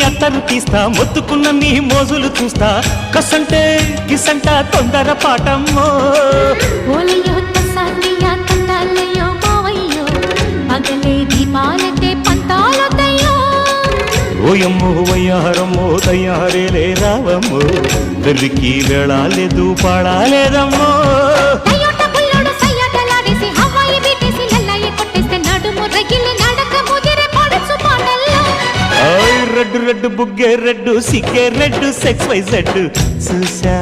అత్తరు తీస్తా మొత్తుకున్న నీ మోజులు చూస్తా కసంటే గిసంట తొందర పాటమ్మో ఓలయ్యో తసానియా తండాలయ్యో మావయ్యో పగలే దీపాలకే పంతాలొద్దయ్యో ఓయమ్మో వయ్యారమ్మో తయారేలే రావమ్మో వెర్రికి వెళ్ళాలేదు పాడాలేదమ్మో టయోటా బుల్లోడు సయ్యాటలాడేసి హవాయి బీటేసి లల్లాయి కొట్టేస్తే నడుము రగిలి నడక ముదిరే పడుచు పాటల్లో రెడ్డు రెడ్డు బుగ్గే రెడ్డు సిగ్గే రెడ్డు సెక్స్ వై జెడ్ చూసా